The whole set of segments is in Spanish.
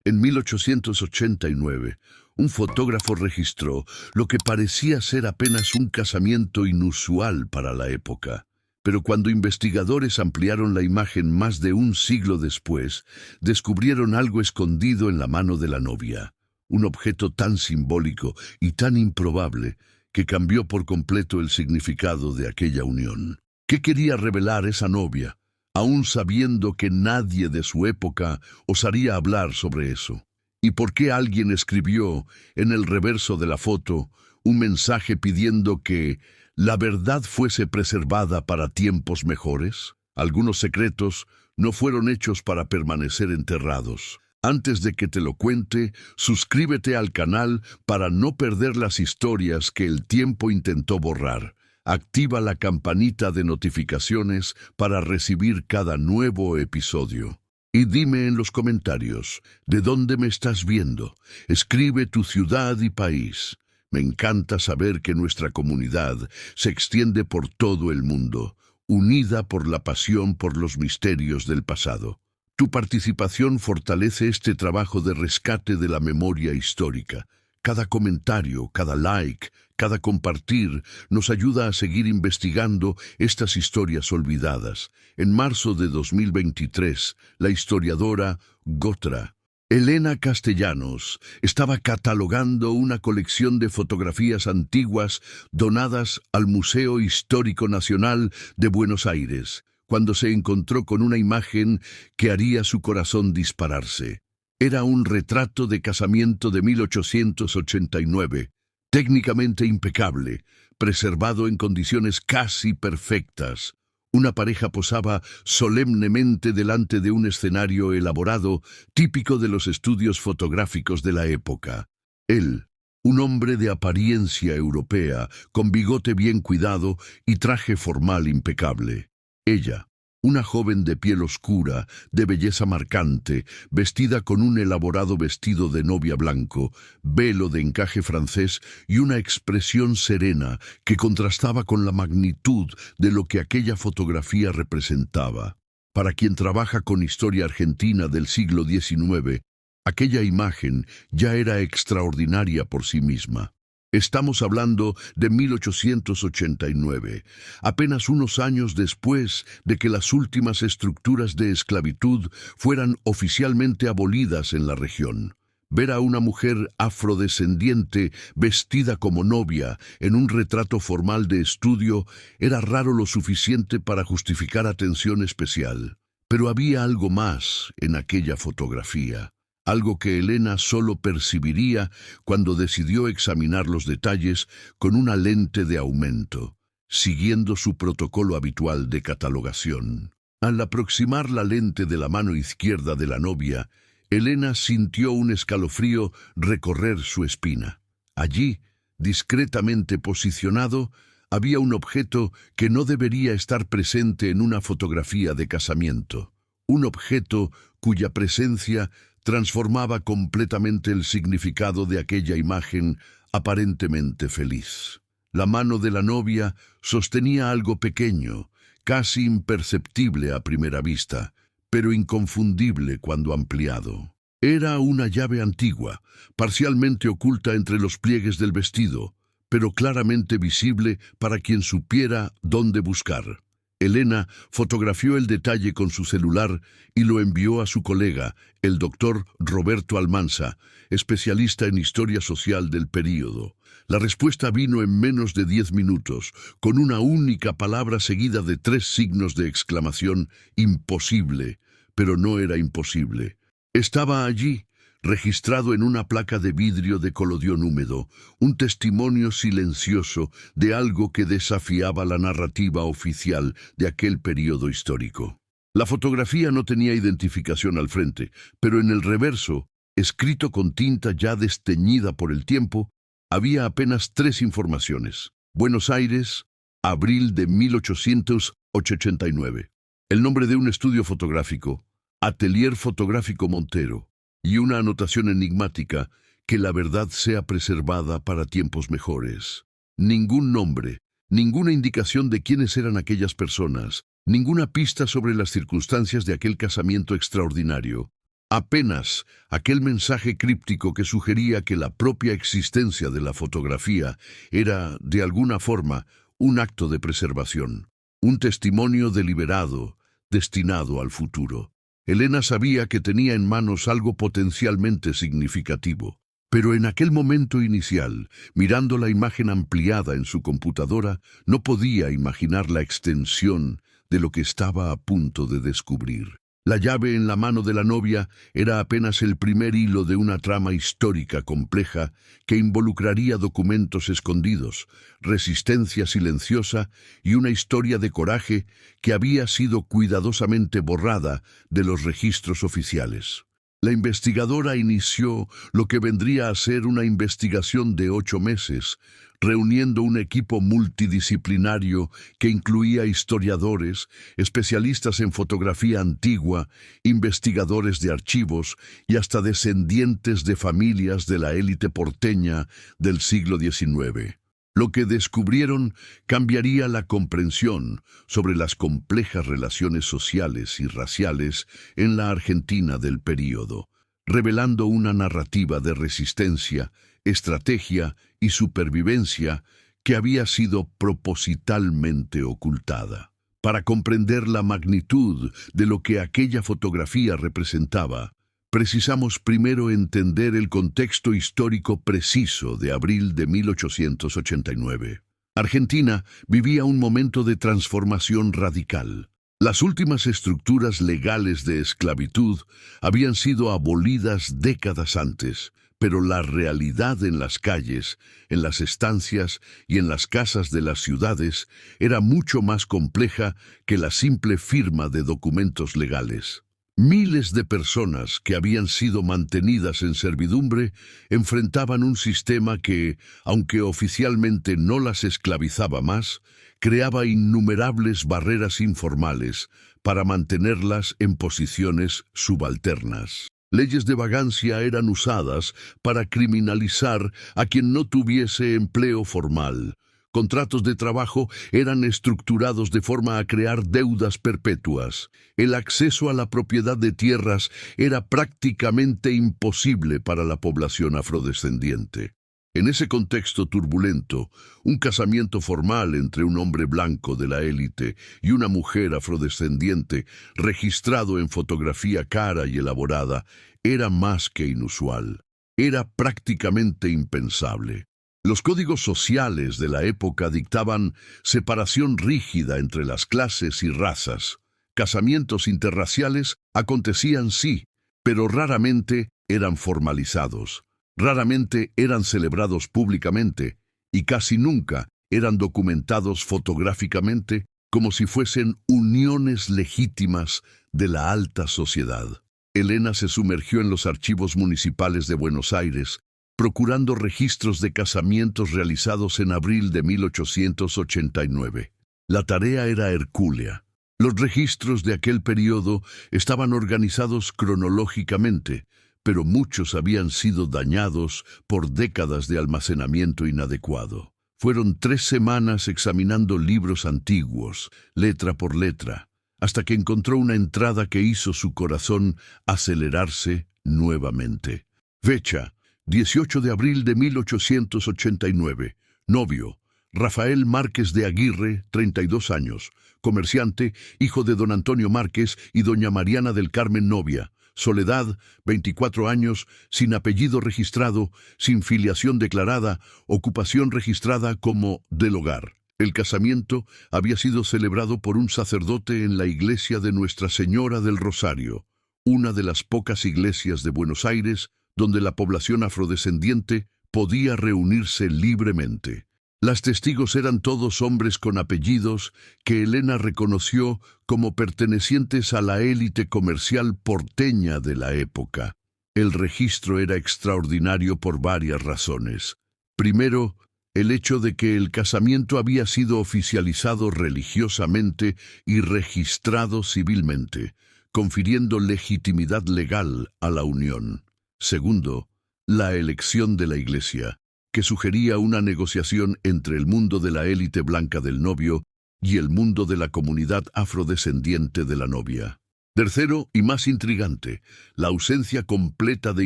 En 1889, un fotógrafo registró lo que parecía ser apenas un casamiento inusual para la época. Pero cuando investigadores ampliaron la imagen más de un siglo después, descubrieron algo escondido en la mano de la novia. Un objeto tan simbólico y tan improbable que cambió por completo el significado de aquella unión. ¿Qué quería revelar esa novia, aún sabiendo que nadie de su época osaría hablar sobre eso? ¿Y por qué alguien escribió en el reverso de la foto un mensaje pidiendo que la verdad fuese preservada para tiempos mejores? Algunos secretos no fueron hechos para permanecer enterrados. Antes de que te lo cuente, suscríbete al canal para no perder las historias que el tiempo intentó borrar. Activa la campanita de notificaciones para recibir cada nuevo episodio. Y dime en los comentarios, ¿de dónde me estás viendo? Escribe tu ciudad y país. Me encanta saber que nuestra comunidad se extiende por todo el mundo, unida por la pasión por los misterios del pasado. Tu participación fortalece este trabajo de rescate de la memoria histórica. Cada comentario, cada like, cada compartir nos ayuda a seguir investigando estas historias olvidadas. En marzo de 2023, la historiadora Gotra Elena Castellanos estaba catalogando una colección de fotografías antiguas donadas al Museo Histórico Nacional de Buenos Aires, cuando se encontró con una imagen que haría su corazón dispararse. Era un retrato de casamiento de 1889, técnicamente impecable, preservado en condiciones casi perfectas. Una pareja posaba solemnemente delante de un escenario elaborado, típico de los estudios fotográficos de la época. Él, un hombre de apariencia europea, con bigote bien cuidado y traje formal impecable. Ella, una joven de piel oscura, de belleza marcante, vestida con un elaborado vestido de novia blanco, velo de encaje francés y una expresión serena que contrastaba con la magnitud de lo que aquella fotografía representaba. Para quien trabaja con historia argentina del siglo XIX, aquella imagen ya era extraordinaria por sí misma. Estamos hablando de 1889, apenas unos años después de que las últimas estructuras de esclavitud fueran oficialmente abolidas en la región. Ver a una mujer afrodescendiente vestida como novia en un retrato formal de estudio era raro lo suficiente para justificar atención especial. Pero había algo más en aquella fotografía. Algo que Elena solo percibiría cuando decidió examinar los detalles con una lente de aumento, siguiendo su protocolo habitual de catalogación. Al aproximar la lente de la mano izquierda de la novia, Elena sintió un escalofrío recorrer su espina. Allí, discretamente posicionado, había un objeto que no debería estar presente en una fotografía de casamiento. Un objeto cuya presencia transformaba completamente el significado de aquella imagen aparentemente feliz. La mano de la novia sostenía algo pequeño, casi imperceptible a primera vista, pero inconfundible cuando ampliado. Era una llave antigua, parcialmente oculta entre los pliegues del vestido, pero claramente visible para quien supiera dónde buscar. Elena fotografió el detalle con su celular y lo envió a su colega, el doctor Roberto Almanza, especialista en historia social del período. La respuesta vino en menos de 10 minutos, con una única palabra seguida de 3 signos de exclamación: imposible, pero no era imposible. Estaba allí, registrado en una placa de vidrio de colodión húmedo, un testimonio silencioso de algo que desafiaba la narrativa oficial de aquel periodo histórico. La fotografía no tenía identificación al frente, pero en el reverso, escrito con tinta ya desteñida por el tiempo, había apenas 3 informaciones. Buenos Aires, abril de 1889. El nombre de un estudio fotográfico, Atelier Fotográfico Montero, y una anotación enigmática: que la verdad sea preservada para tiempos mejores. Ningún nombre, ninguna indicación de quiénes eran aquellas personas, ninguna pista sobre las circunstancias de aquel casamiento extraordinario. Apenas aquel mensaje críptico que sugería que la propia existencia de la fotografía era, de alguna forma, un acto de preservación, un testimonio deliberado, destinado al futuro. Elena sabía que tenía en manos algo potencialmente significativo, pero en aquel momento inicial, mirando la imagen ampliada en su computadora, no podía imaginar la extensión de lo que estaba a punto de descubrir. La llave en la mano de la novia era apenas el primer hilo de una trama histórica compleja que involucraría documentos escondidos, resistencia silenciosa y una historia de coraje que había sido cuidadosamente borrada de los registros oficiales. La investigadora inició lo que vendría a ser una investigación de 8 meses, reuniendo un equipo multidisciplinario que incluía historiadores, especialistas en fotografía antigua, investigadores de archivos y hasta descendientes de familias de la élite porteña del siglo XIX. Lo que descubrieron cambiaría la comprensión sobre las complejas relaciones sociales y raciales en la Argentina del período, revelando una narrativa de resistencia, estrategia y supervivencia que había sido propositalmente ocultada. Para comprender la magnitud de lo que aquella fotografía representaba, precisamos primero entender el contexto histórico preciso de abril de 1889. Argentina vivía un momento de transformación radical. Las últimas estructuras legales de esclavitud habían sido abolidas décadas antes, pero la realidad en las calles, en las estancias y en las casas de las ciudades era mucho más compleja que la simple firma de documentos legales. Miles de personas que habían sido mantenidas en servidumbre enfrentaban un sistema que, aunque oficialmente no las esclavizaba más, creaba innumerables barreras informales para mantenerlas en posiciones subalternas. Leyes de vagancia eran usadas para criminalizar a quien no tuviese empleo formal. Contratos de trabajo eran estructurados de forma a crear deudas perpetuas. El acceso a la propiedad de tierras era prácticamente imposible para la población afrodescendiente. En ese contexto turbulento, un casamiento formal entre un hombre blanco de la élite y una mujer afrodescendiente, registrado en fotografía cara y elaborada, era más que inusual. Era prácticamente impensable. Los códigos sociales de la época dictaban separación rígida entre las clases y razas. Casamientos interraciales acontecían sí, pero raramente eran formalizados. Raramente eran celebrados públicamente y casi nunca eran documentados fotográficamente como si fuesen uniones legítimas de la alta sociedad. Elena se sumergió en los archivos municipales de Buenos Aires, procurando registros de casamientos realizados en abril de 1889. La tarea era hercúlea. Los registros de aquel periodo estaban organizados cronológicamente, pero muchos habían sido dañados por décadas de almacenamiento inadecuado. Fueron 3 semanas examinando libros antiguos, letra por letra, hasta que encontró una entrada que hizo su corazón acelerarse nuevamente. Fecha: 18 de abril de 1889. Novio: Rafael Márquez de Aguirre, 32 años. Comerciante, hijo de don Antonio Márquez y doña Mariana del Carmen Novia. Soledad, 24 años, sin apellido registrado, sin filiación declarada, ocupación registrada como del hogar. El casamiento había sido celebrado por un sacerdote en la iglesia de Nuestra Señora del Rosario, una de las pocas iglesias de Buenos Aires donde la población afrodescendiente podía reunirse libremente. Las testigos eran todos hombres con apellidos que Elena reconoció como pertenecientes a la élite comercial porteña de la época. El registro era extraordinario por varias razones. Primero, el hecho de que el casamiento había sido oficializado religiosamente y registrado civilmente, confiriendo legitimidad legal a la unión. Segundo, la elección de la iglesia, que sugería una negociación entre el mundo de la élite blanca del novio y el mundo de la comunidad afrodescendiente de la novia. Tercero, y más intrigante, la ausencia completa de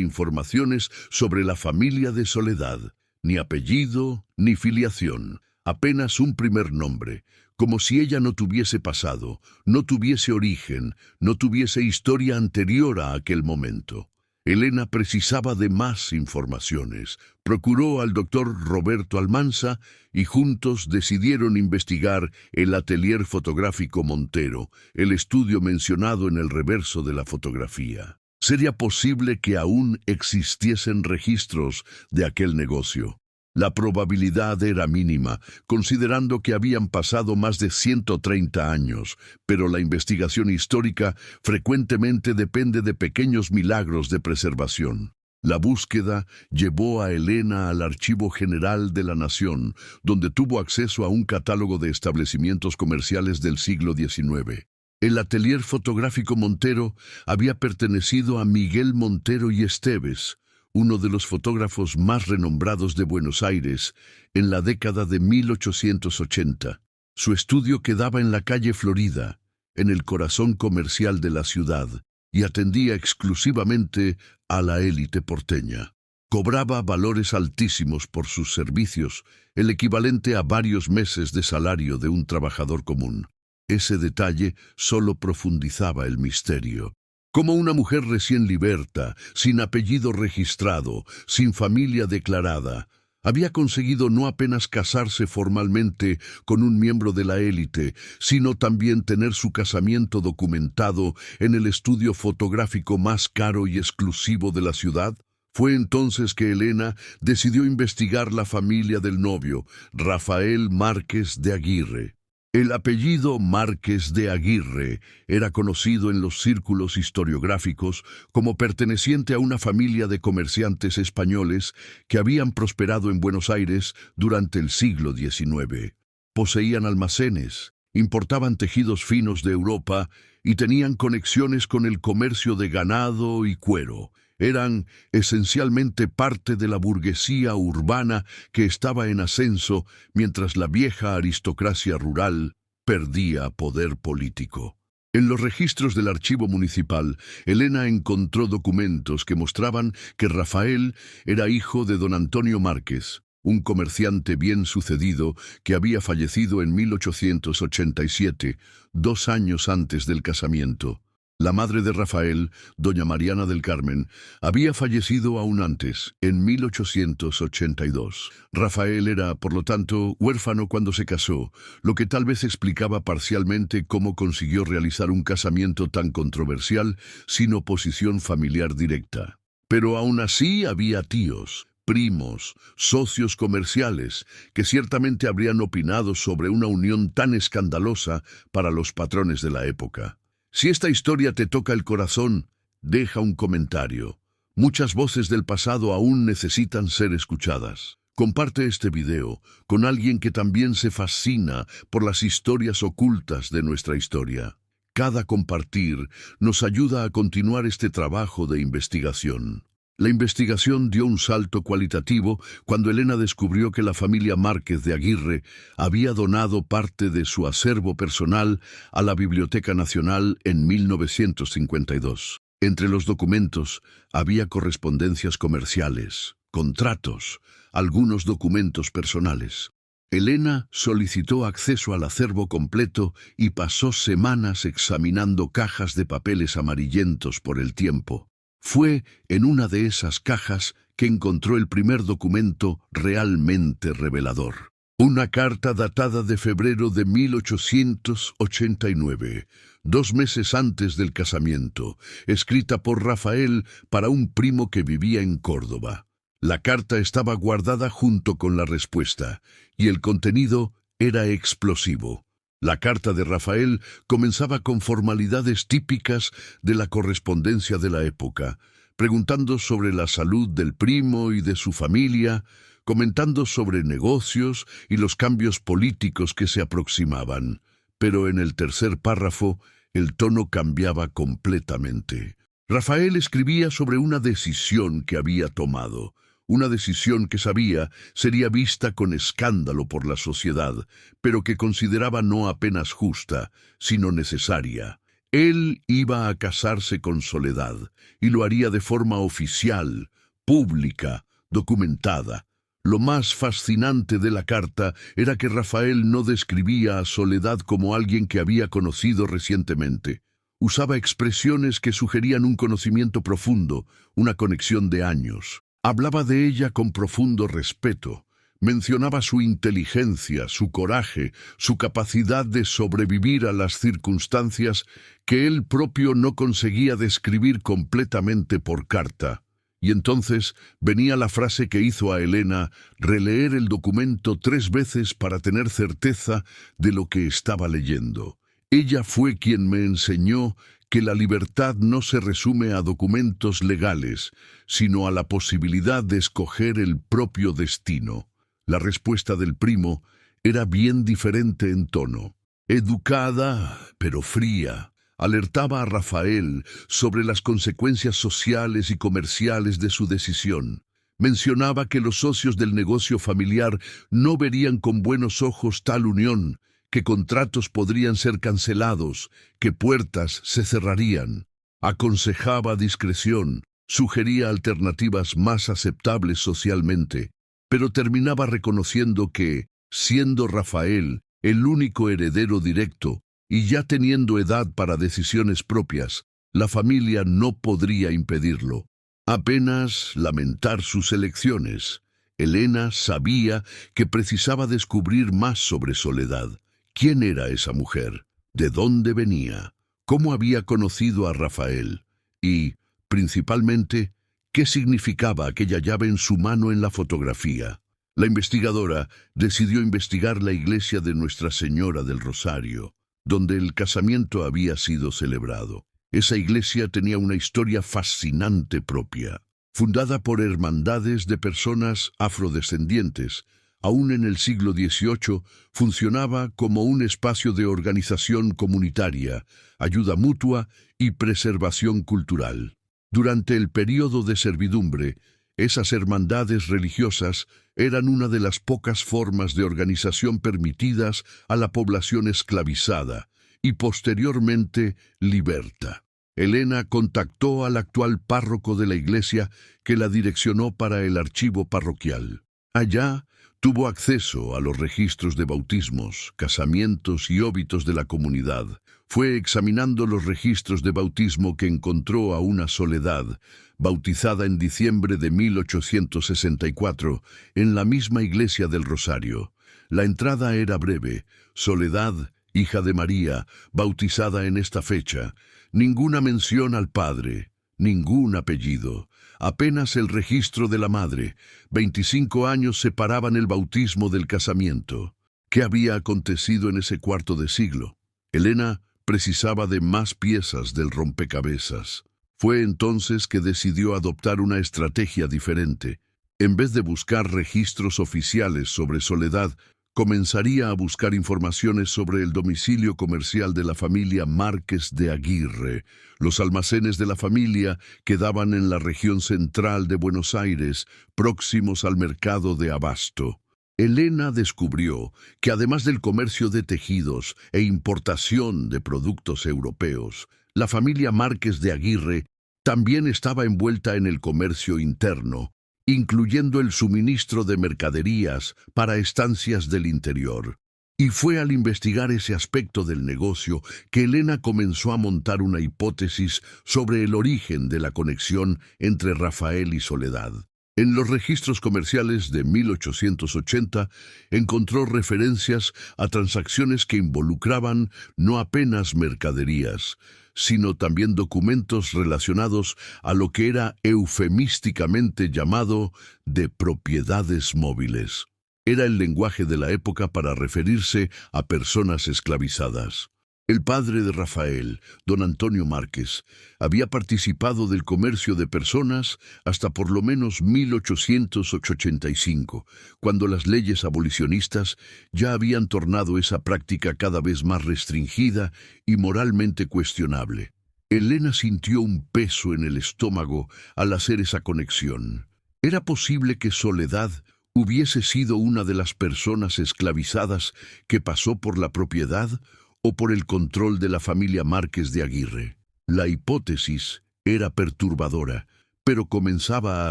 informaciones sobre la familia de Soledad, ni apellido ni filiación, apenas un primer nombre, como si ella no tuviese pasado, no tuviese origen, no tuviese historia anterior a aquel momento. Elena precisaba de más informaciones. Procuró al doctor Roberto Almanza y juntos decidieron investigar el atelier fotográfico Montero, el estudio mencionado en el reverso de la fotografía. ¿Sería posible que aún existiesen registros de aquel negocio? La probabilidad era mínima, considerando que habían pasado más de 130 años, pero la investigación histórica frecuentemente depende de pequeños milagros de preservación. La búsqueda llevó a Elena al Archivo General de la Nación, donde tuvo acceso a un catálogo de establecimientos comerciales del siglo XIX. El atelier fotográfico Montero había pertenecido a Miguel Montero y Esteves, uno de los fotógrafos más renombrados de Buenos Aires en la década de 1880. Su estudio quedaba en la calle Florida, en el corazón comercial de la ciudad, y atendía exclusivamente a la élite porteña. Cobraba valores altísimos por sus servicios, el equivalente a varios meses de salario de un trabajador común. Ese detalle solo profundizaba el misterio. Como una mujer recién liberta, sin apellido registrado, sin familia declarada, había conseguido no apenas casarse formalmente con un miembro de la élite, sino también tener su casamiento documentado en el estudio fotográfico más caro y exclusivo de la ciudad. Fue entonces que Elena decidió investigar la familia del novio, Rafael Márquez de Aguirre. El apellido Márquez de Aguirre era conocido en los círculos historiográficos como perteneciente a una familia de comerciantes españoles que habían prosperado en Buenos Aires durante el siglo XIX. Poseían almacenes, importaban tejidos finos de Europa y tenían conexiones con el comercio de ganado y cuero. Eran esencialmente parte de la burguesía urbana que estaba en ascenso mientras la vieja aristocracia rural perdía poder político. En los registros del archivo municipal, Elena encontró documentos que mostraban que Rafael era hijo de don Antonio Márquez, un comerciante bien sucedido que había fallecido en 1887, 2 años antes del casamiento. La madre de Rafael, doña Mariana del Carmen, había fallecido aún antes, en 1882. Rafael era, por lo tanto, huérfano cuando se casó, lo que tal vez explicaba parcialmente cómo consiguió realizar un casamiento tan controversial sin oposición familiar directa. Pero aún así había tíos, primos, socios comerciales, que ciertamente habrían opinado sobre una unión tan escandalosa para los patrones de la época. Si esta historia te toca el corazón, deja un comentario. Muchas voces del pasado aún necesitan ser escuchadas. Comparte este video con alguien que también se fascina por las historias ocultas de nuestra historia. Cada compartir nos ayuda a continuar este trabajo de investigación. La investigación dio un salto cualitativo cuando Elena descubrió que la familia Márquez de Aguirre había donado parte de su acervo personal a la Biblioteca Nacional en 1952. Entre los documentos había correspondencias comerciales, contratos, algunos documentos personales. Elena solicitó acceso al acervo completo y pasó semanas examinando cajas de papeles amarillentos por el tiempo. Fue en una de esas cajas que encontró el primer documento realmente revelador. Una carta datada de febrero de 1889, 2 meses antes del casamiento, escrita por Rafael para un primo que vivía en Córdoba. La carta estaba guardada junto con la respuesta, y el contenido era explosivo. La carta de Rafael comenzaba con formalidades típicas de la correspondencia de la época, preguntando sobre la salud del primo y de su familia, comentando sobre negocios y los cambios políticos que se aproximaban. Pero en el tercer párrafo, el tono cambiaba completamente. Rafael escribía sobre una decisión que había tomado, una decisión que sabía sería vista con escándalo por la sociedad, pero que consideraba no apenas justa, sino necesaria. Él iba a casarse con Soledad, y lo haría de forma oficial, pública, documentada. Lo más fascinante de la carta era que Rafael no describía a Soledad como alguien que había conocido recientemente. Usaba expresiones que sugerían un conocimiento profundo, una conexión de años. Hablaba de ella con profundo respeto. Mencionaba su inteligencia, su coraje, su capacidad de sobrevivir a las circunstancias que él propio no conseguía describir completamente por carta. Y entonces venía la frase que hizo a Elena releer el documento 3 veces para tener certeza de lo que estaba leyendo. Ella fue quien me enseñó que la libertad no se resume a documentos legales, sino a la posibilidad de escoger el propio destino. La respuesta del primo era bien diferente en tono. Educada, pero fría, alertaba a Rafael sobre las consecuencias sociales y comerciales de su decisión. Mencionaba que los socios del negocio familiar no verían con buenos ojos tal unión, que contratos podrían ser cancelados, que puertas se cerrarían. Aconsejaba discreción, sugería alternativas más aceptables socialmente, pero terminaba reconociendo que, siendo Rafael el único heredero directo y ya teniendo edad para decisiones propias, la familia no podría impedirlo. Apenas lamentar sus elecciones, Elena sabía que precisaba descubrir más sobre Soledad. ¿Quién era esa mujer? ¿De dónde venía? ¿Cómo había conocido a Rafael? Y, principalmente, ¿qué significaba aquella llave en su mano en la fotografía? La investigadora decidió investigar la iglesia de Nuestra Señora del Rosario, donde el casamiento había sido celebrado. Esa iglesia tenía una historia fascinante propia. Fundada por hermandades de personas afrodescendientes, aún en el siglo XVIII funcionaba como un espacio de organización comunitaria, ayuda mutua y preservación cultural. Durante el período de servidumbre, esas hermandades religiosas eran una de las pocas formas de organización permitidas a la población esclavizada y posteriormente liberta. Elena contactó al actual párroco de la iglesia que la direccionó para el archivo parroquial. Allá tuvo acceso a los registros de bautismos, casamientos y óbitos de la comunidad. Fue examinando los registros de bautismo que encontró a una Soledad, bautizada en diciembre de 1864, en la misma iglesia del Rosario. La entrada era breve: Soledad, hija de María, bautizada en esta fecha. Ninguna mención al padre, ningún apellido. Apenas el registro de la madre. 25 años separaban el bautismo del casamiento. ¿Qué había acontecido en ese cuarto de siglo? Elena precisaba de más piezas del rompecabezas. Fue entonces que decidió adoptar una estrategia diferente. En vez de buscar registros oficiales sobre Soledad, comenzaría a buscar informaciones sobre el domicilio comercial de la familia Márquez de Aguirre. Los almacenes de la familia quedaban en la región central de Buenos Aires, próximos al mercado de Abasto. Elena descubrió que además del comercio de tejidos e importación de productos europeos, la familia Márquez de Aguirre también estaba envuelta en el comercio interno, incluyendo el suministro de mercaderías para estancias del interior. Y fue al investigar ese aspecto del negocio que Elena comenzó a montar una hipótesis sobre el origen de la conexión entre Rafael y Soledad. En los registros comerciales de 1880 encontró referencias a transacciones que involucraban no apenas mercaderías, sino también documentos relacionados a lo que era eufemísticamente llamado de propiedades móviles. Era el lenguaje de la época para referirse a personas esclavizadas. El padre de Rafael, don Antonio Márquez, había participado del comercio de personas hasta por lo menos 1885, cuando las leyes abolicionistas ya habían tornado esa práctica cada vez más restringida y moralmente cuestionable. Elena sintió un peso en el estómago al hacer esa conexión. ¿Era posible que Soledad hubiese sido una de las personas esclavizadas que pasó por la propiedad, o por el control de la familia Márquez de Aguirre. La hipótesis era perturbadora, pero comenzaba a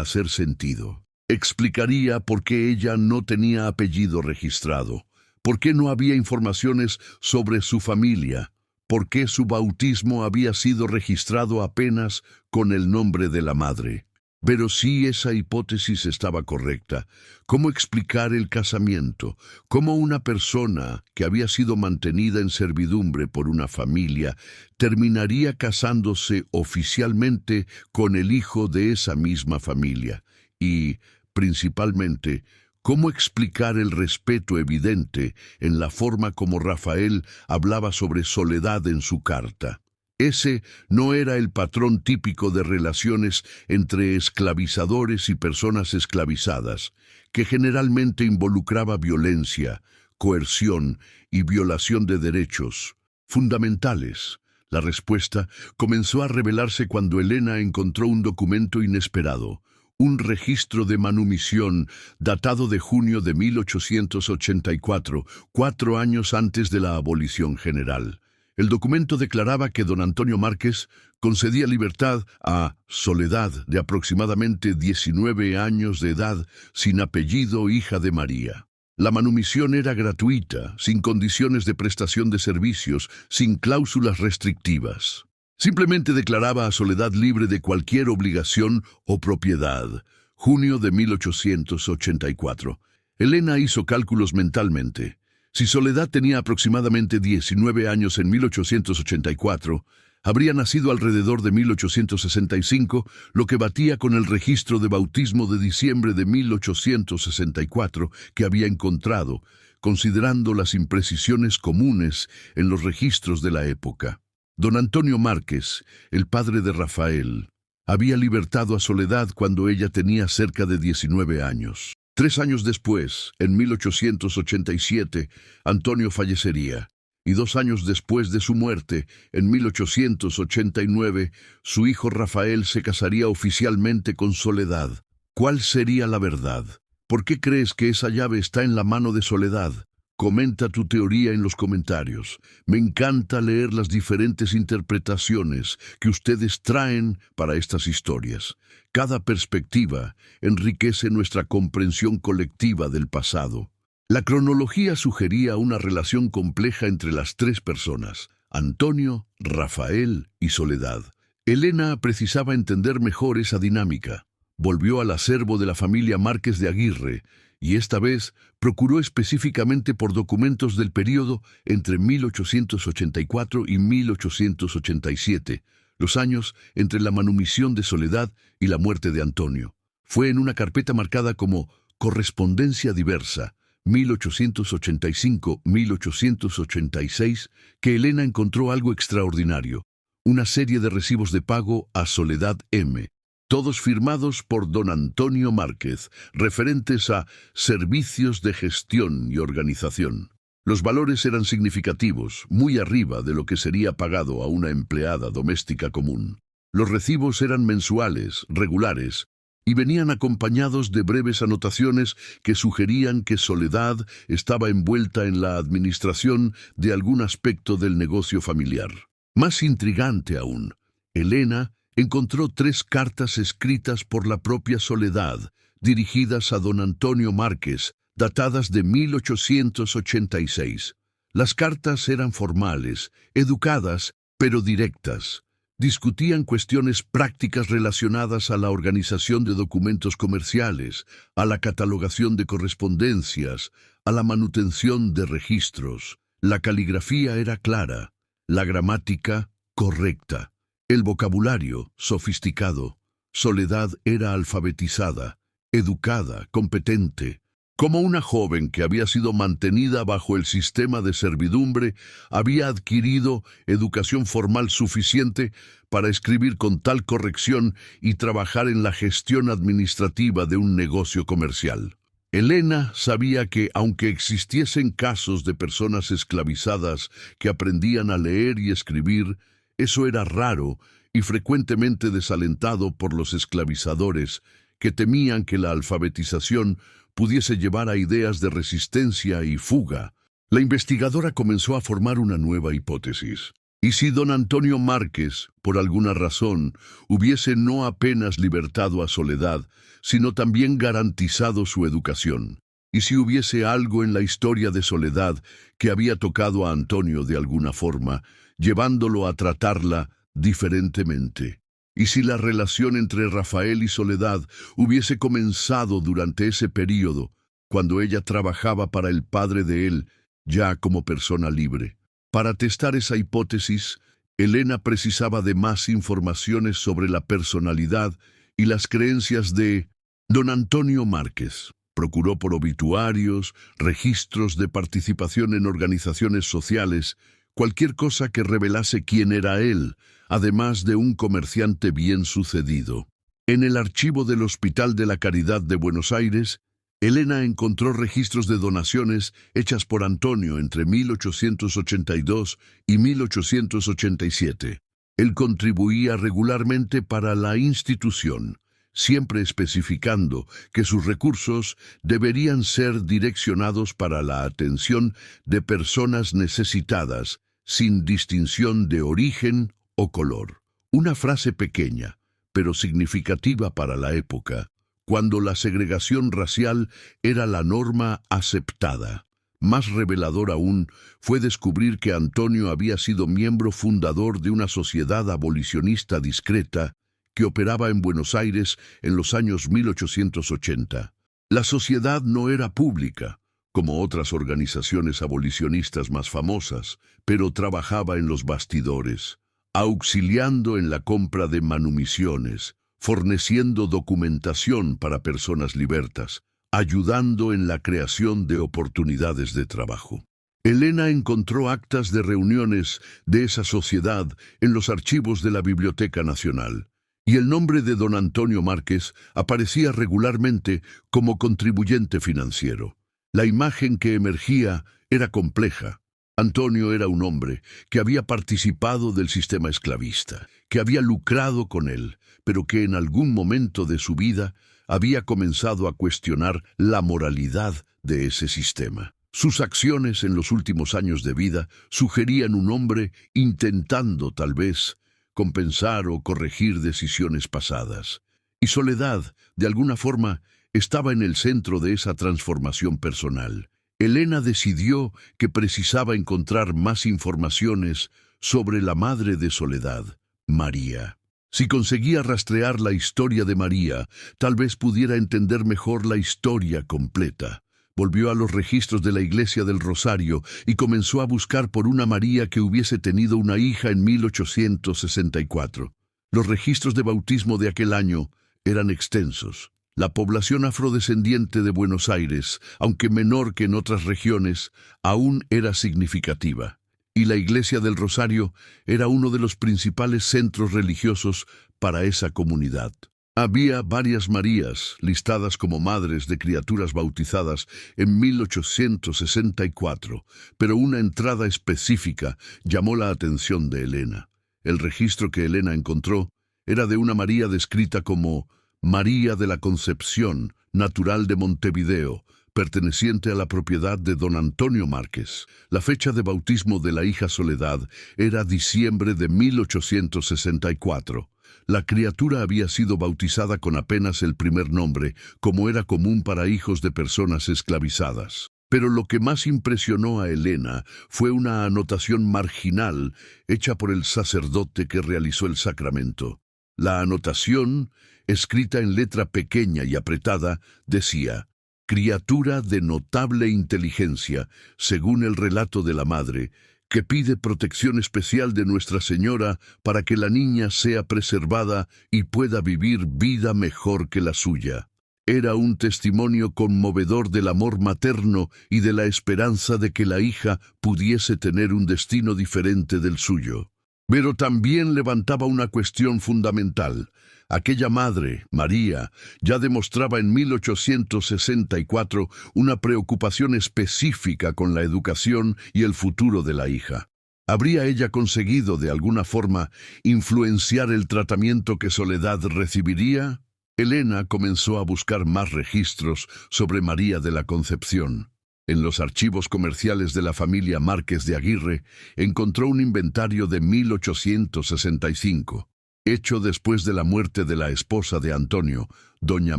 hacer sentido. Explicaría por qué ella no tenía apellido registrado, por qué no había informaciones sobre su familia, por qué su bautismo había sido registrado apenas con el nombre de la madre. Pero si esa hipótesis estaba correcta, ¿cómo explicar el casamiento? ¿Cómo una persona que había sido mantenida en servidumbre por una familia terminaría casándose oficialmente con el hijo de esa misma familia? Y, principalmente, ¿cómo explicar el respeto evidente en la forma como Rafael hablaba sobre Soledad en su carta? Ese no era el patrón típico de relaciones entre esclavizadores y personas esclavizadas, que generalmente involucraba violencia, coerción y violación de derechos fundamentales. La respuesta comenzó a revelarse cuando Elena encontró un documento inesperado, un registro de manumisión datado de junio de 1884, 4 años antes de la abolición general. El documento declaraba que don Antonio Márquez concedía libertad a Soledad, de aproximadamente 19 años de edad, sin apellido, hija de María. La manumisión era gratuita, sin condiciones de prestación de servicios, sin cláusulas restrictivas. Simplemente declaraba a Soledad libre de cualquier obligación o propiedad. Junio de 1884. Elena hizo cálculos mentalmente. Si Soledad tenía aproximadamente 19 años en 1884, habría nacido alrededor de 1865, lo que batía con el registro de bautismo de diciembre de 1864 que había encontrado, considerando las imprecisiones comunes en los registros de la época. Don Antonio Márquez, el padre de Rafael, había libertado a Soledad cuando ella tenía cerca de 19 años. 3 años después, en 1887, Antonio fallecería, y 2 años después de su muerte, en 1889, su hijo Rafael se casaría oficialmente con Soledad. ¿Cuál sería la verdad? ¿Por qué crees que esa llave está en la mano de Soledad? Comenta tu teoría en los comentarios. Me encanta leer las diferentes interpretaciones que ustedes traen para estas historias. Cada perspectiva enriquece nuestra comprensión colectiva del pasado. La cronología sugería una relación compleja entre las 3 personas, Antonio, Rafael y Soledad. Elena precisaba entender mejor esa dinámica. Volvió al acervo de la familia Márquez de Aguirre, y esta vez procuró específicamente por documentos del período entre 1884 y 1887, los años entre la manumisión de Soledad y la muerte de Antonio. Fue en una carpeta marcada como Correspondencia Diversa, 1885-1886, que Elena encontró algo extraordinario, una serie de recibos de pago a Soledad M., todos firmados por don Antonio Márquez, referentes a servicios de gestión y organización. Los valores eran significativos, muy arriba de lo que sería pagado a una empleada doméstica común. Los recibos eran mensuales, regulares, y venían acompañados de breves anotaciones que sugerían que Soledad estaba envuelta en la administración de algún aspecto del negocio familiar. Más intrigante aún, Elena encontró 3 cartas escritas por la propia Soledad, dirigidas a don Antonio Márquez, datadas de 1886. Las cartas eran formales, educadas, pero directas. Discutían cuestiones prácticas relacionadas a la organización de documentos comerciales, a la catalogación de correspondencias, a la manutención de registros. La caligrafía era clara, la gramática correcta. El vocabulario, sofisticado. Soledad era alfabetizada, educada, competente. Como una joven que había sido mantenida bajo el sistema de servidumbre, había adquirido educación formal suficiente para escribir con tal corrección y trabajar en la gestión administrativa de un negocio comercial. Elena sabía que, aunque existiesen casos de personas esclavizadas que aprendían a leer y escribir, eso era raro y frecuentemente desalentado por los esclavizadores, que temían que la alfabetización pudiese llevar a ideas de resistencia y fuga. La investigadora comenzó a formar una nueva hipótesis. ¿Y si don Antonio Márquez, por alguna razón, hubiese no apenas libertado a Soledad, sino también garantizado su educación? ¿Y si hubiese algo en la historia de Soledad que había tocado a Antonio de alguna forma, llevándolo a tratarla diferentemente? ¿Y si la relación entre Rafael y Soledad hubiese comenzado durante ese período, cuando ella trabajaba para el padre de él, ya como persona libre? Para testar esa hipótesis, Elena precisaba de más informaciones sobre la personalidad y las creencias de don Antonio Márquez. Procuró por obituarios, registros de participación en organizaciones sociales, cualquier cosa que revelase quién era él, además de un comerciante bien sucedido. En el archivo del Hospital de la Caridad de Buenos Aires, Elena encontró registros de donaciones hechas por Antonio entre 1882 y 1887. Él contribuía regularmente para la institución, siempre especificando que sus recursos deberían ser direccionados para la atención de personas necesitadas, sin distinción de origen o color. Una frase pequeña, pero significativa para la época, cuando la segregación racial era la norma aceptada. Más revelador aún fue descubrir que Antonio había sido miembro fundador de una sociedad abolicionista discreta que operaba en Buenos Aires en los años 1880. La sociedad no era pública, como otras organizaciones abolicionistas más famosas, pero trabajaba en los bastidores, auxiliando en la compra de manumisiones, forneciendo documentación para personas libertas, ayudando en la creación de oportunidades de trabajo. Elena encontró actas de reuniones de esa sociedad en los archivos de la Biblioteca Nacional, y el nombre de don Antonio Márquez aparecía regularmente como contribuyente financiero. La imagen que emergía era compleja. Antonio era un hombre que había participado del sistema esclavista, que había lucrado con él, pero que en algún momento de su vida había comenzado a cuestionar la moralidad de ese sistema. Sus acciones en los últimos años de vida sugerían un hombre intentando, tal vez, compensar o corregir decisiones pasadas. Y Soledad, de alguna forma, estaba en el centro de esa transformación personal. Elena decidió que precisaba encontrar más informaciones sobre la madre de Soledad, María. Si conseguía rastrear la historia de María, tal vez pudiera entender mejor la historia completa. Volvió a los registros de la Iglesia del Rosario y comenzó a buscar por una María que hubiese tenido una hija en 1864. Los registros de bautismo de aquel año eran extensos. La población afrodescendiente de Buenos Aires, aunque menor que en otras regiones, aún era significativa. Y la Iglesia del Rosario era uno de los principales centros religiosos para esa comunidad. Había varias Marías listadas como madres de criaturas bautizadas en 1864, pero una entrada específica llamó la atención de Elena. El registro que Elena encontró era de una María descrita como María de la Concepción, natural de Montevideo, perteneciente a la propiedad de don Antonio Márquez. La fecha de bautismo de la hija Soledad era diciembre de 1864. La criatura había sido bautizada con apenas el primer nombre, como era común para hijos de personas esclavizadas. Pero lo que más impresionó a Elena fue una anotación marginal hecha por el sacerdote que realizó el sacramento. La anotación, escrita en letra pequeña y apretada, decía: criatura de notable inteligencia, según el relato de la madre, que pide protección especial de Nuestra Señora para que la niña sea preservada y pueda vivir vida mejor que la suya. Era un testimonio conmovedor del amor materno y de la esperanza de que la hija pudiese tener un destino diferente del suyo. Pero también levantaba una cuestión fundamental. Aquella madre, María, ya demostraba en 1864 una preocupación específica con la educación y el futuro de la hija. ¿Habría ella conseguido, de alguna forma, influenciar el tratamiento que Soledad recibiría? Elena comenzó a buscar más registros sobre María de la Concepción. En los archivos comerciales de la familia Márquez de Aguirre encontró un inventario de 1865, hecho después de la muerte de la esposa de Antonio, doña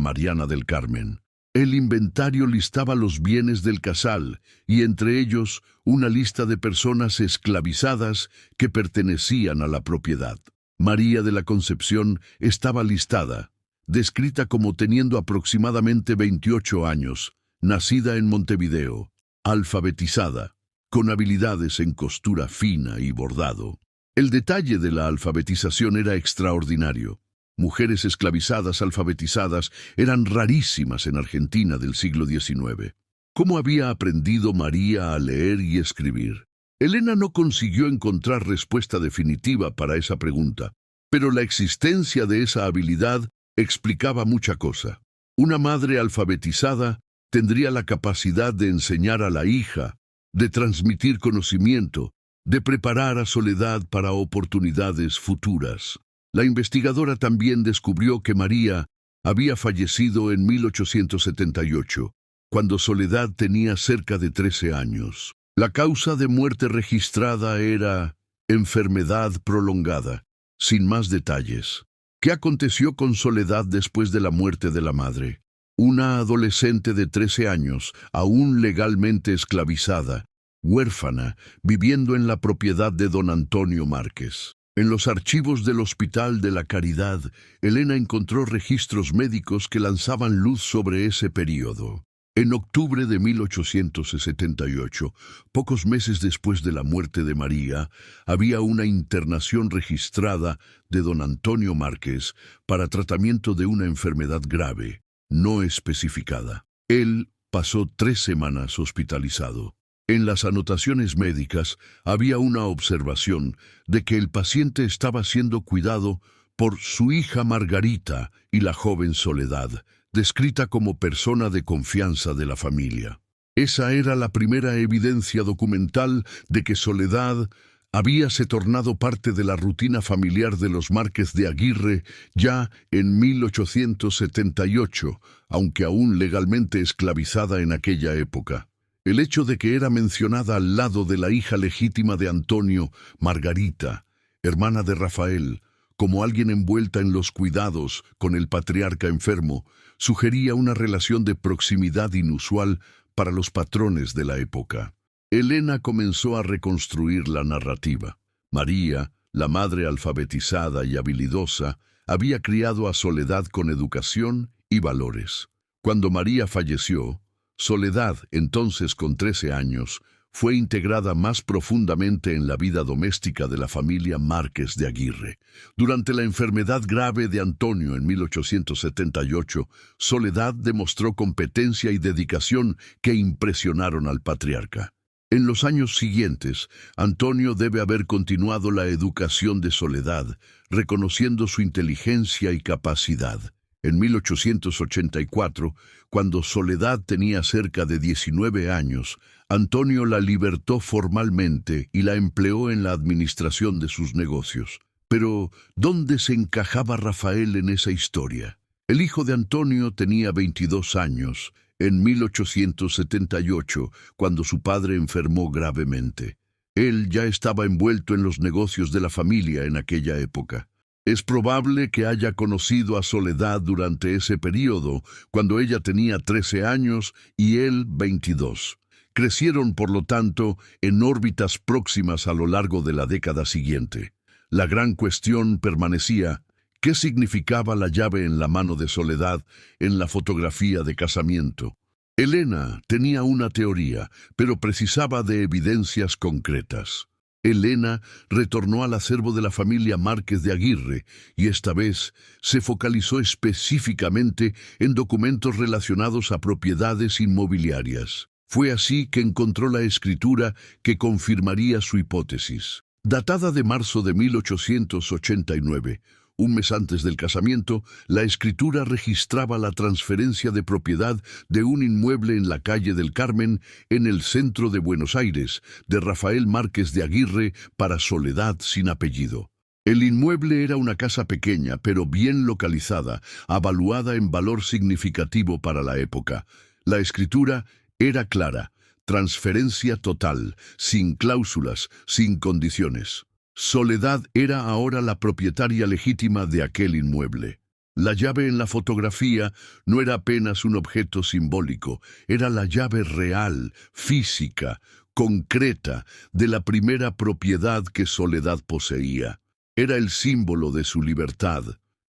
Mariana del Carmen. El inventario listaba los bienes del casal y entre ellos una lista de personas esclavizadas que pertenecían a la propiedad. María de la Concepción estaba listada, descrita como teniendo aproximadamente 28 años, nacida en Montevideo, alfabetizada, con habilidades en costura fina y bordado. El detalle de la alfabetización era extraordinario. Mujeres esclavizadas alfabetizadas eran rarísimas en Argentina del siglo XIX. ¿Cómo había aprendido María a leer y escribir? Elena no consiguió encontrar respuesta definitiva para esa pregunta, pero la existencia de esa habilidad explicaba mucha cosa. Una madre alfabetizada tendría la capacidad de enseñar a la hija, de transmitir conocimiento, de preparar a Soledad para oportunidades futuras. La investigadora también descubrió que María había fallecido en 1878, cuando Soledad tenía cerca de 13 años. La causa de muerte registrada era enfermedad prolongada, sin más detalles. ¿Qué aconteció con Soledad después de la muerte de la madre? Una adolescente de 13 años, aún legalmente esclavizada, huérfana, viviendo en la propiedad de don Antonio Márquez. En los archivos del Hospital de la Caridad, Elena encontró registros médicos que lanzaban luz sobre ese período. En octubre de 1878, pocos meses después de la muerte de María, había una internación registrada de don Antonio Márquez para tratamiento de una enfermedad grave, no especificada. Él pasó 3 semanas hospitalizado. En las anotaciones médicas había una observación de que el paciente estaba siendo cuidado por su hija Margarita y la joven Soledad, descrita como persona de confianza de la familia. Esa era la primera evidencia documental de que Soledad habíase tornado parte de la rutina familiar de los Márquez de Aguirre ya en 1878, aunque aún legalmente esclavizada en aquella época. El hecho de que era mencionada al lado de la hija legítima de Antonio, Margarita, hermana de Rafael, como alguien envuelta en los cuidados con el patriarca enfermo, sugería una relación de proximidad inusual para los patrones de la época. Elena comenzó a reconstruir la narrativa. María, la madre alfabetizada y habilidosa, había criado a Soledad con educación y valores. Cuando María falleció, Soledad, entonces con 13 años, fue integrada más profundamente en la vida doméstica de la familia Márquez de Aguirre. Durante la enfermedad grave de Antonio en 1878, Soledad demostró competencia y dedicación que impresionaron al patriarca. En los años siguientes, Antonio debe haber continuado la educación de Soledad, reconociendo su inteligencia y capacidad. En 1884, cuando Soledad tenía cerca de 19 años, Antonio la libertó formalmente y la empleó en la administración de sus negocios. Pero, ¿dónde se encajaba Rafael en esa historia? El hijo de Antonio tenía 22 años, en 1878, cuando su padre enfermó gravemente. Él ya estaba envuelto en los negocios de la familia en aquella época. Es probable que haya conocido a Soledad durante ese período, cuando ella tenía 13 años y él 22. Crecieron, por lo tanto, en órbitas próximas a lo largo de la década siguiente. La gran cuestión permanecía: ¿qué significaba la llave en la mano de Soledad en la fotografía de casamiento? Elena tenía una teoría, pero precisaba de evidencias concretas. Elena retornó al acervo de la familia Márquez de Aguirre y esta vez se focalizó específicamente en documentos relacionados a propiedades inmobiliarias. Fue así que encontró la escritura que confirmaría su hipótesis. Datada de marzo de 1889, un mes antes del casamiento, la escritura registraba la transferencia de propiedad de un inmueble en la calle del Carmen, en el centro de Buenos Aires, de Rafael Márquez de Aguirre para Soledad sin apellido. El inmueble era una casa pequeña, pero bien localizada, avaluada en valor significativo para la época. La escritura era clara: transferencia total, sin cláusulas, sin condiciones. Soledad era ahora la propietaria legítima de aquel inmueble. La llave en la fotografía no era apenas un objeto simbólico, era la llave real, física, concreta, de la primera propiedad que Soledad poseía. Era el símbolo de su libertad,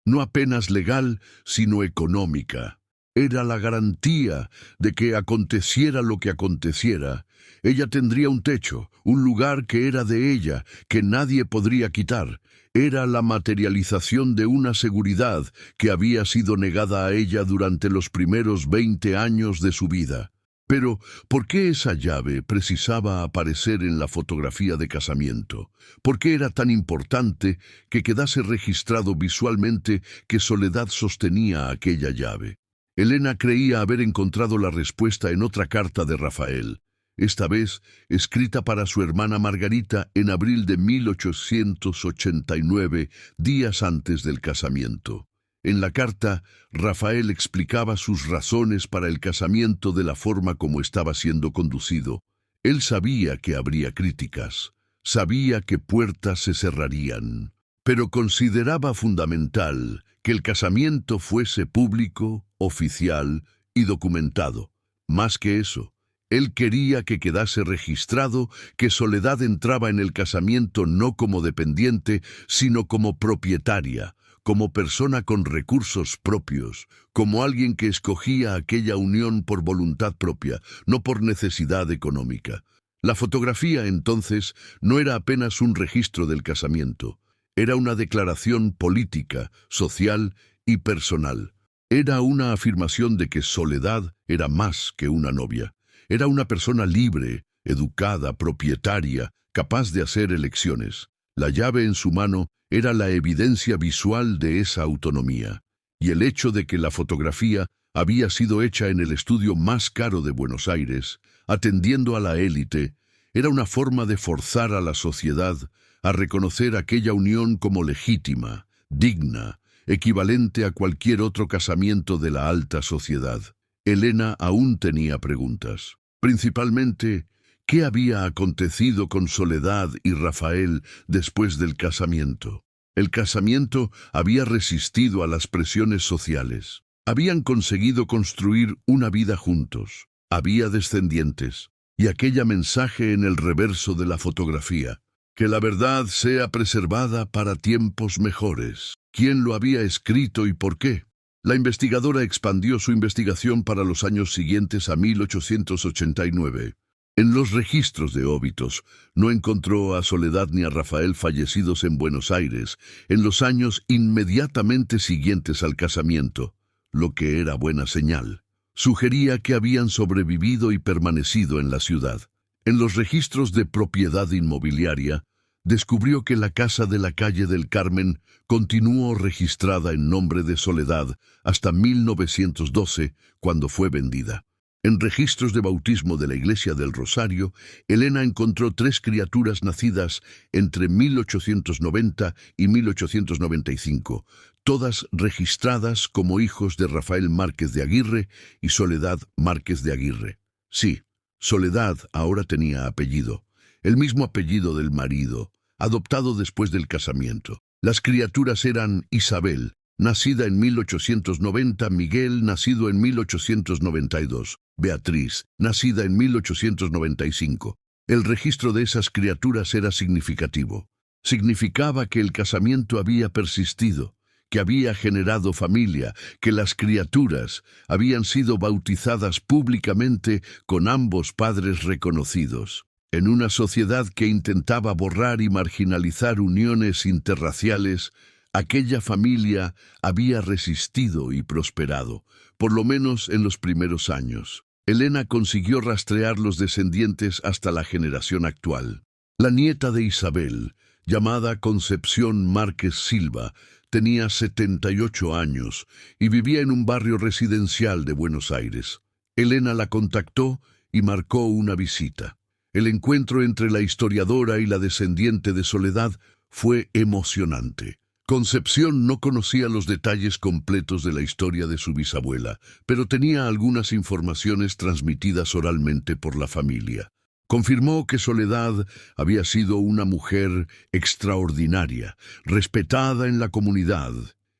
no apenas legal, sino económica. Era la garantía de que aconteciera lo que aconteciera, ella tendría un techo, un lugar que era de ella, que nadie podría quitar. Era la materialización de una seguridad que había sido negada a ella durante los primeros 20 años de su vida. Pero, ¿por qué esa llave precisaba aparecer en la fotografía de casamiento? ¿Por qué era tan importante que quedase registrado visualmente que Soledad sostenía aquella llave? Elena creía haber encontrado la respuesta en otra carta de Rafael, esta vez escrita para su hermana Margarita en abril de 1889, días antes del casamiento. En la carta, Rafael explicaba sus razones para el casamiento de la forma como estaba siendo conducido. Él sabía que habría críticas, sabía que puertas se cerrarían, pero consideraba fundamental que el casamiento fuese público, oficial y documentado. Más que eso, él quería que quedase registrado que Soledad entraba en el casamiento no como dependiente, sino como propietaria, como persona con recursos propios, como alguien que escogía aquella unión por voluntad propia, no por necesidad económica. La fotografía, entonces, no era apenas un registro del casamiento, era una declaración política, social y personal. Era una afirmación de que Soledad era más que una novia. Era una persona libre, educada, propietaria, capaz de hacer elecciones. La llave en su mano era la evidencia visual de esa autonomía. Y el hecho de que la fotografía había sido hecha en el estudio más caro de Buenos Aires, atendiendo a la élite, era una forma de forzar a la sociedad a reconocer aquella unión como legítima, digna, equivalente a cualquier otro casamiento de la alta sociedad. Elena aún tenía preguntas. Principalmente, ¿qué había acontecido con Soledad y Rafael después del casamiento? El casamiento había resistido a las presiones sociales. Habían conseguido construir una vida juntos. Había descendientes. Y aquella mensaje en el reverso de la fotografía: que la verdad sea preservada para tiempos mejores. ¿Quién lo había escrito y por qué? La investigadora expandió su investigación para los años siguientes a 1889. En los registros de óbitos, no encontró a Soledad ni a Rafael fallecidos en Buenos Aires en los años inmediatamente siguientes al casamiento, lo que era buena señal. Sugería que habían sobrevivido y permanecido en la ciudad. En los registros de propiedad inmobiliaria, descubrió que la casa de la calle del Carmen continuó registrada en nombre de Soledad hasta 1912, cuando fue vendida. En registros de bautismo de la Iglesia del Rosario, Elena encontró 3 criaturas nacidas entre 1890 y 1895, todas registradas como hijos de Rafael Márquez de Aguirre y Soledad Márquez de Aguirre. Sí, Soledad ahora tenía apellido, el mismo apellido del marido, adoptado después del casamiento. Las criaturas eran Isabel, nacida en 1890, Miguel, nacido en 1892, Beatriz, nacida en 1895. El registro de esas criaturas era significativo. Significaba que el casamiento había persistido, que había generado familia, que las criaturas habían sido bautizadas públicamente con ambos padres reconocidos. En una sociedad que intentaba borrar y marginalizar uniones interraciales, aquella familia había resistido y prosperado, por lo menos en los primeros años. Elena consiguió rastrear los descendientes hasta la generación actual. La nieta de Isabel, llamada Concepción Márquez Silva, tenía 78 años y vivía en un barrio residencial de Buenos Aires. Elena la contactó y marcó una visita. El encuentro entre la historiadora y la descendiente de Soledad fue emocionante. Concepción no conocía los detalles completos de la historia de su bisabuela, pero tenía algunas informaciones transmitidas oralmente por la familia. Confirmó que Soledad había sido una mujer extraordinaria, respetada en la comunidad,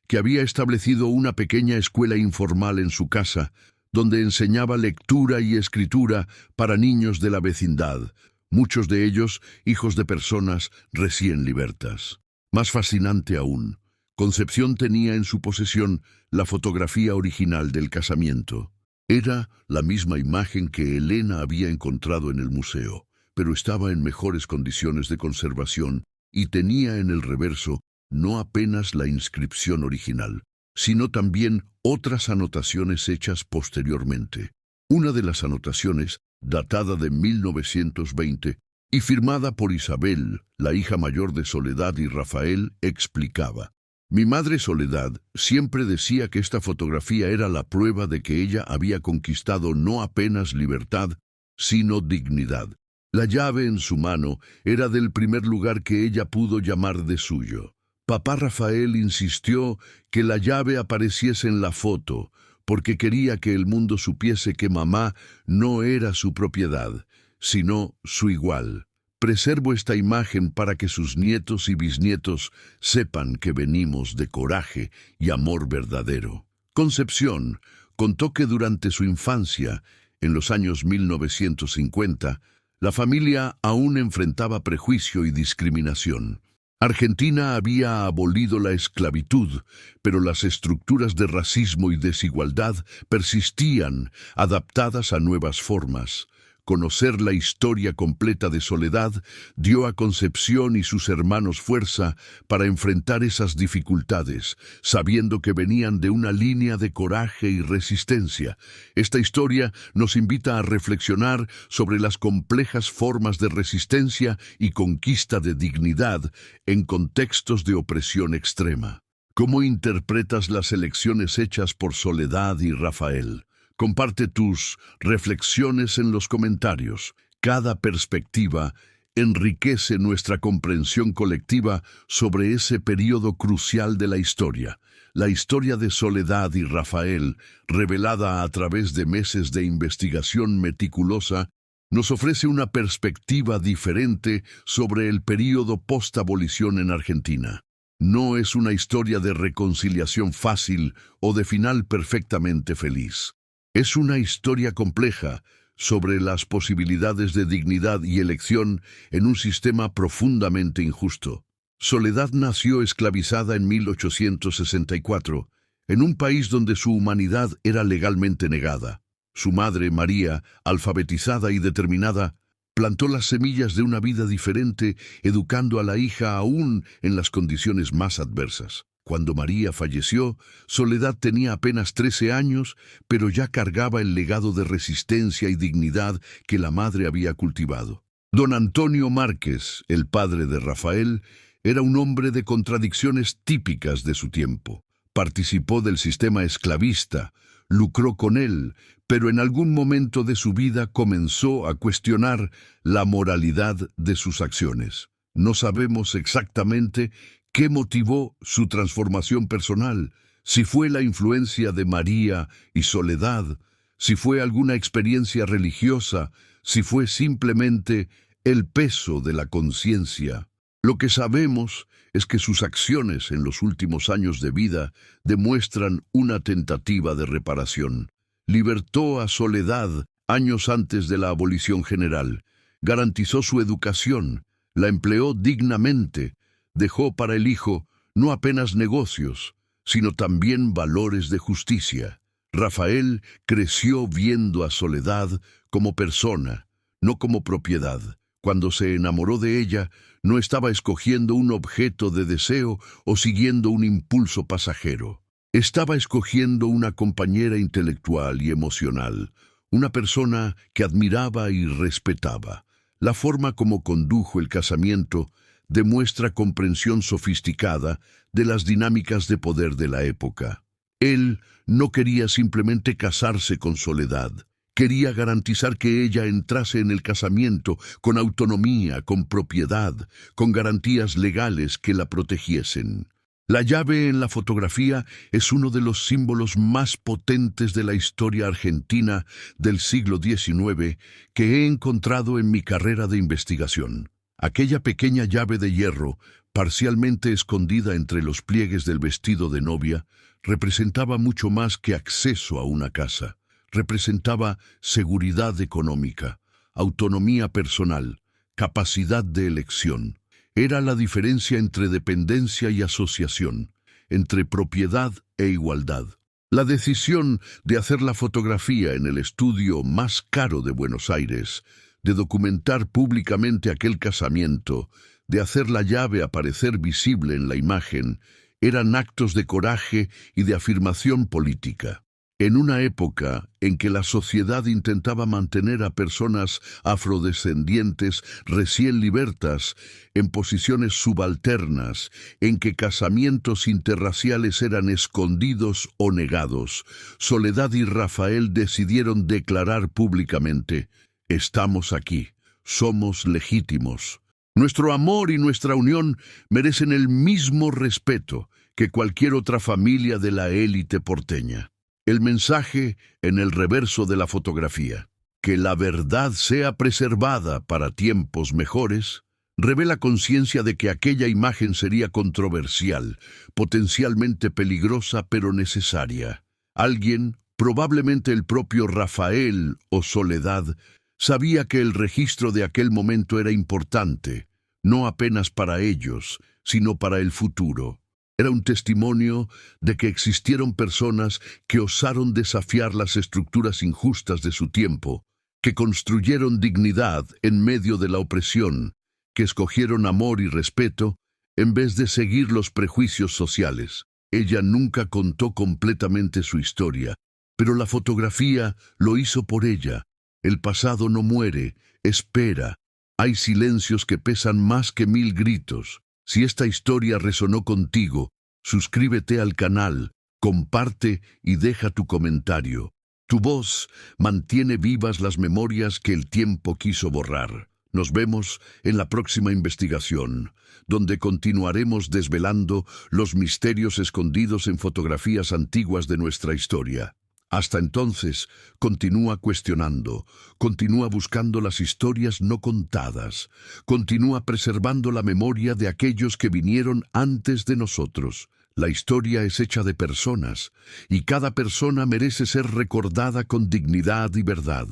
que había establecido una pequeña escuela informal en su casa, donde enseñaba lectura y escritura para niños de la vecindad, muchos de ellos hijos de personas recién libertas. Más fascinante aún, Concepción tenía en su posesión la fotografía original del casamiento. Era la misma imagen que Elena había encontrado en el museo, pero estaba en mejores condiciones de conservación y tenía en el reverso no apenas la inscripción original, sino también otras anotaciones hechas posteriormente. Una de las anotaciones, datada de 1920, y firmada por Isabel, la hija mayor de Soledad y Rafael, explicaba: mi madre Soledad siempre decía que esta fotografía era la prueba de que ella había conquistado no apenas libertad, sino dignidad. La llave en su mano era del primer lugar que ella pudo llamar de suyo. Papá Rafael insistió que la llave apareciese en la foto, porque quería que el mundo supiese que mamá no era su propiedad, sino su igual. Preservo esta imagen para que sus nietos y bisnietos sepan que venimos de coraje y amor verdadero. Concepción contó que durante su infancia, en los años 1950, la familia aún enfrentaba prejuicio y discriminación. Argentina había abolido la esclavitud, pero las estructuras de racismo y desigualdad persistían, adaptadas a nuevas formas. Conocer la historia completa de Soledad dio a Concepción y sus hermanos fuerza para enfrentar esas dificultades, sabiendo que venían de una línea de coraje y resistencia. Esta historia nos invita a reflexionar sobre las complejas formas de resistencia y conquista de dignidad en contextos de opresión extrema. ¿Cómo interpretas las elecciones hechas por Soledad y Rafael? Comparte tus reflexiones en los comentarios. Cada perspectiva enriquece nuestra comprensión colectiva sobre ese periodo crucial de la historia de Soledad y Rafael, revelada a través de meses de investigación meticulosa, nos ofrece una perspectiva diferente sobre el periodo post-abolición en Argentina. No es una historia de reconciliación fácil o de final perfectamente feliz. Es una historia compleja sobre las posibilidades de dignidad y elección en un sistema profundamente injusto. Soledad nació esclavizada en 1864, en un país donde su humanidad era legalmente negada. Su madre, María, alfabetizada y determinada, plantó las semillas de una vida diferente, educando a la hija aún en las condiciones más adversas. Cuando María falleció, Soledad tenía apenas 13 años, pero ya cargaba el legado de resistencia y dignidad que la madre había cultivado. Don Antonio Márquez, el padre de Rafael, era un hombre de contradicciones típicas de su tiempo. Participó del sistema esclavista, lucró con él, pero en algún momento de su vida comenzó a cuestionar la moralidad de sus acciones. No sabemos exactamente ¿qué motivó su transformación personal? Si fue la influencia de María y Soledad, si fue alguna experiencia religiosa, si fue simplemente el peso de la conciencia. Lo que sabemos es que sus acciones en los últimos años de vida demuestran una tentativa de reparación. Libertó a Soledad años antes de la abolición general, garantizó su educación, la empleó dignamente, dejó para el hijo no apenas negocios, sino también valores de justicia. Rafael creció viendo a Soledad como persona, no como propiedad. Cuando se enamoró de ella, no estaba escogiendo un objeto de deseo o siguiendo un impulso pasajero. Estaba escogiendo una compañera intelectual y emocional, una persona que admiraba y respetaba. La forma como condujo el casamiento demuestra comprensión sofisticada de las dinámicas de poder de la época. Él no quería simplemente casarse con Soledad. Quería garantizar que ella entrase en el casamiento con autonomía, con propiedad, con garantías legales que la protegiesen. La llave en la fotografía es uno de los símbolos más potentes de la historia argentina del siglo XIX que he encontrado en mi carrera de investigación. Aquella pequeña llave de hierro, parcialmente escondida entre los pliegues del vestido de novia, representaba mucho más que acceso a una casa. Representaba seguridad económica, autonomía personal, capacidad de elección. Era la diferencia entre dependencia y asociación, entre propiedad e igualdad. La decisión de hacer la fotografía en el estudio más caro de Buenos Aires, de documentar públicamente aquel casamiento, de hacer la llave aparecer visible en la imagen, eran actos de coraje y de afirmación política. En una época en que la sociedad intentaba mantener a personas afrodescendientes recién libertas en posiciones subalternas, en que casamientos interraciales eran escondidos o negados, Soledad y Rafael decidieron declarar públicamente: estamos aquí, somos legítimos. Nuestro amor y nuestra unión merecen el mismo respeto que cualquier otra familia de la élite porteña. El mensaje en el reverso de la fotografía, que la verdad sea preservada para tiempos mejores, revela conciencia de que aquella imagen sería controversial, potencialmente peligrosa pero necesaria. Alguien, probablemente el propio Rafael o Soledad, sabía que el registro de aquel momento era importante, no apenas para ellos, sino para el futuro. Era un testimonio de que existieron personas que osaron desafiar las estructuras injustas de su tiempo, que construyeron dignidad en medio de la opresión, que escogieron amor y respeto en vez de seguir los prejuicios sociales. Ella nunca contó completamente su historia, pero la fotografía lo hizo por ella. El pasado no muere, espera. Hay silencios que pesan más que 1000 gritos. Si esta historia resonó contigo, suscríbete al canal, comparte y deja tu comentario. Tu voz mantiene vivas las memorias que el tiempo quiso borrar. Nos vemos en la próxima investigación, donde continuaremos desvelando los misterios escondidos en fotografías antiguas de nuestra historia. Hasta entonces, continúa cuestionando, continúa buscando las historias no contadas, continúa preservando la memoria de aquellos que vinieron antes de nosotros. La historia es hecha de personas, y cada persona merece ser recordada con dignidad y verdad.